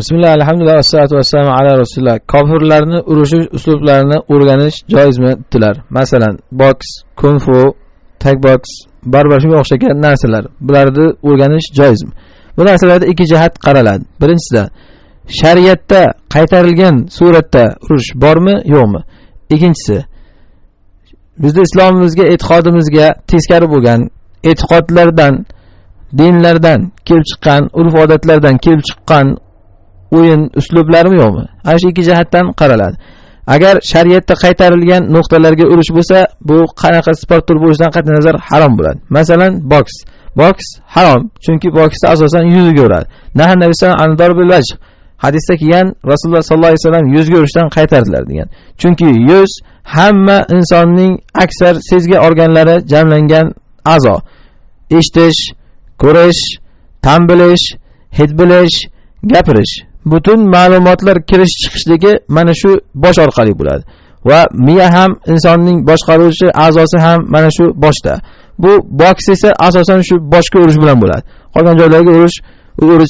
Bismillah, alhamdulillah, vassalatu vassalamu ala rasulillah. Kofirlarni urushish uslublarini o'rganish joizmi dedilar. Masalan, boks, kung fu, tag boks, baribir shunga o'xshagan narsalar. Bularni o'rganish joizmi? Bu narsalarda ikki jihat qaraladi. Birinchisi, shariatda qaytarilgan suratda urush bormi, yo'qmi? Ikkinchisi, bizning islomimizga, e'tiqodimizga teskari bo'lgan e'tiqodlardan, dinlardan kelib chiqqan, urf-odatlardan kelib chiqqan o'yin uslublarmi yo'qmi? Ana shu ikki jihatdan qaraladi. Agar shariatda qaytarilgan nuqtalarga urush bo'lsa, bu qanaqa sport turi bo'lishidan qat'iy nazar harom bo'ladi. Masalan, boks. Boks harom, chunki boksda asosan yuziga uradi. Nahan nabiy sallallohu alayhi vasallam hadisda kelgan, Rasululloh sallallohu alayhi vasallam yuzga urishdan qaytardilar degan. Chunki yuz hamma insonning aksar sezgi organlari jamlangan a'zo. Eshitish, ko'rish, tan bilish, hid bilish, gapirish. Butun ma'lumotlar kirish chiqishligi mana shu bosh orqali bo'ladi. Va miya ham insonning boshqaruvchi a'zosi ham mana shu boshda. Bu boks esa asosan shu boshga urish bilan bo'ladi. Qolgan joylarga urish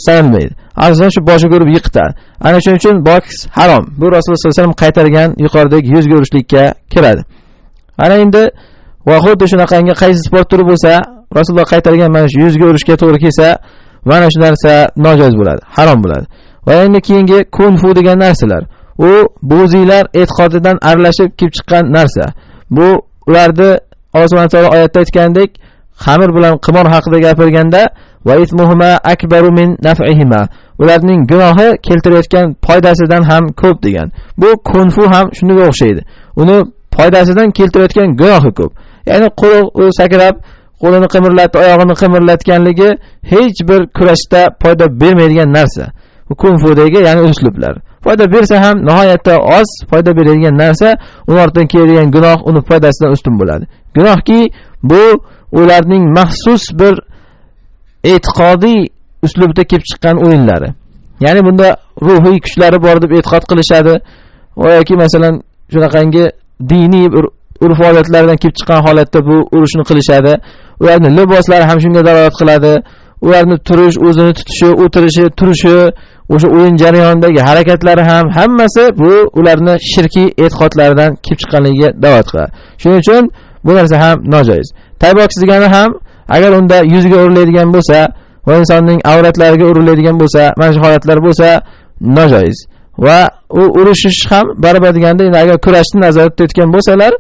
sanalmaydi. Asosan shu boshiga urib yiqitadi. Ana shuning uchun boks harom. Bu Rasululloh sollallohu alayhi vasallam qaytargan yuqoridagi yuzga urishlikka kiradi. Ana endi va xuddi shunaqangi qaysi sport turi bo'lsa, Rasululloh qaytargan mana shu yuzga urishga to'g'ri kelsa, mana shu narsa nojoiz bo'ladi, harom bo'ladi. Va endi keyingi kung fu degan narsalar. U bo'ziylar e'tiqodidan aralashib kelib chiqqan narsa. Bu ularni Alloh subhanahu va taolo oyatda aytgandek, xamir bilan qimor haqida gapirganda va ismuhuma akbaru min naf'ihima. Ularning gunohi keltirayotgan foydasidan ham ko'p degan. Bu kung fu ham shunga o'xshaydi. Uni foydasidan keltirayotgan gunohi ko'p. Ya'ni qo'l sakrab, qo'lini qimirlatib, oyog'ini qimirlatganligi hech bir kurashda foyda bermaydigan narsa. Bu kung fudagi, ya'ni uslublar. Foyda bersa ham nihoyatda oz foyda beradigan narsa, uning ortidan keladigan gunoh uni foydasidan ustun bo'ladi. Gunohki bu ularning maxsus bir e'tiqodiy uslubda kelib chiqqan o'yinlari. Ya'ni bunda ruhiy kuchlari bor deb e'tiqod qilishadi. Yoki masalan shunaqangi diniy urf-odatlardan kelib chiqqan holatda bu urushni qilishadi. Ularning liboslari ham shunga dalolat qiladi. Ularning turish, o'zini tutishi, o'tirishi, turishi, o'sha o'yin jarayonidagi harakatlari ham hammasi bu ularning shirkiy e'tiqodlaridan kelib chiqqanligiga da'vat qiladi. Shuning uchun bu narsa ham nojoiz. Tayboks degani ham agar unda yuziga uriladigan bo'lsa va insonning avratlariga uriladigan bo'lsa, mana shu holatlar bo'lsa nojoiz. Va u urushish ham baribir deganda, agar kurashni nazorat etgan bo'lsalar,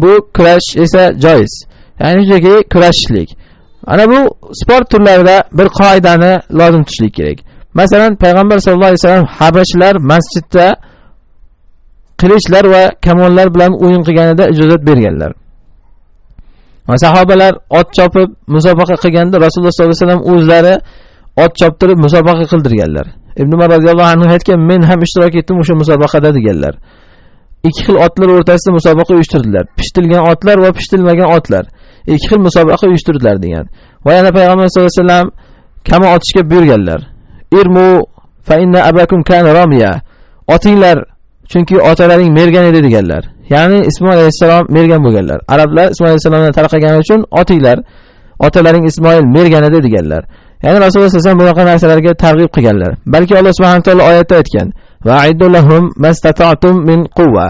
bu kurash esa joiz. Ya'ni shunchaki kurashishlik. Ana bu sport turlarida bir qoidani lozim tutishlik kerak. Masalan, payg'ambar sollallohu alayhi vasallam habashlar masjidda qilichlar va kamonlar bilan o'yin qilganida ijozat berganlar. Va sahobalar ot chopib musobaqa qilganda Rasululloh sollallohu alayhi vasallam o'zlari ot choptirib musobaqa qildirganlar. Ibn Umar radhiyallohu anhu aytgan, men ham ishtirok etdim o'sha musobaqada deganlar. Ikki xil otlar o'rtasida musobaqa uyushtirdilar. Pishtilgan otlar va pishtilmagan otlar. Ikki xil musobaqa uyushtirdilar degan. Va yana payg'ambar sollallohu alayhi vasallam kama otishga buyurganlar. Irmu fa inna abakum kana ramiya. Otinglar, chunki otalaring mergan edi deganlar. Ya'ni Ismoil alayhisalom mergan bo'lganlar. Arablar Ismoil alayhisalomdan tarqagani uchun otinglar, otalaring Ismoil mergan edi deganlar. Ya'ni Rasululloh sollallohu alayhi vasallam bunaqa narsalarga targ'ib qilganlar. Balki Alloh subhanahu va taolo oyatda aytgan: "Va'iddu lahum mastata'tum min quwwa."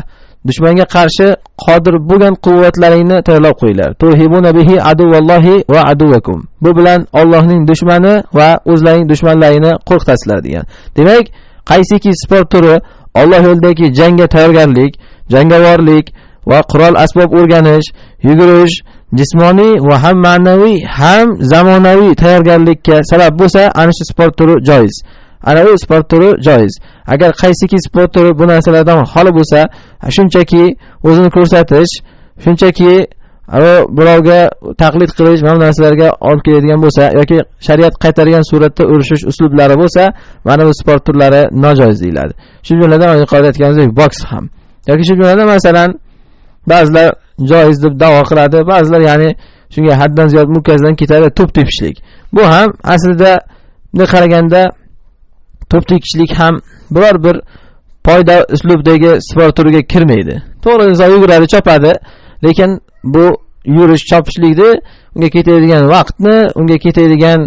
Dushmanga qarshi qodir bo'lgan quvvatlaringni tayyorlab qo'yinglar. Tuhibuna bihi aduvallohi va aduvakum. Bu bilan Allohning dushmani va o'zlarining dushmanlarini qo'rqitasizlar degan. Demak, qaysiki sport turi Alloh yo'lidagi jangga tayyorgarlik, jangovorlik va qurol asbob o'rganish, yugurish, jismoniy va ham ma'naviy ham zamonaviy tayyorgarlikka sabab bo'lsa, ana shu sport turi joiz. Ana u sport turi joiz. Agar qaysiki sport turi bu narsalardan xoli bo'lsa, shunchaki o'zini ko'rsatish, shunchaki birovga taqlid qilish, mana bu narsalarga olib keladigan bo'lsa yoki shariat qaytargan suratda urishish uslublari bo'lsa, mana bu sport turlari nojoiz deyiladi. Shu jumladan yuqorida aytganimizdek boks ham. Yoki shu jumladan masalan ba'zilar joiz deb da'vo qiladi, ba'zilar ya'ni shunga haddan ziyod mukkazdan ketadi, to'p tepishlik. Bu ham aslida bunday qaraganda to'p tepishlik ham biror bir foyda uslubdagi sport turiga kirmaydi. To'g'ri, inson yuguradi, chopadi, lekin bu yurish, chopishlikni unga ketadigan vaqtni, unga ketadigan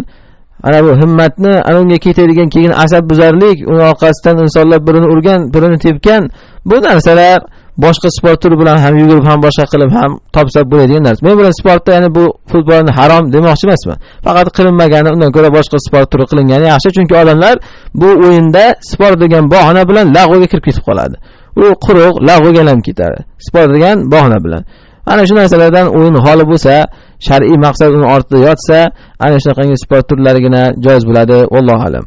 ana bu himmatni unga ketadigan keyin asabbuzarlik, uni orqasidan insonlar birini urgan, birini tepgan, bu narsalar boshqa sport turi bilan ham yugurib ham boshqa qilib ham topsa bo'ladigan narsa. Men bilan sportda ya'ni bu futbolni harom demoqchi emasman. Faqat qilinmagani, undan ko'ra boshqa sport turi qilingani yaxshi, chunki odamlar bu o'yinda sport degan bahona bilan lag'voga kirib ketib qoladi. U quruq lag'voga aylanib ketadi. Sport degan bahona bilan. Ana shu narsalardan o'yin holi bo'lsa, shar'iy maqsad uni ortida yotsa, ana shunaqangi sport turlarigina joiz bo'ladi. Allohu alam.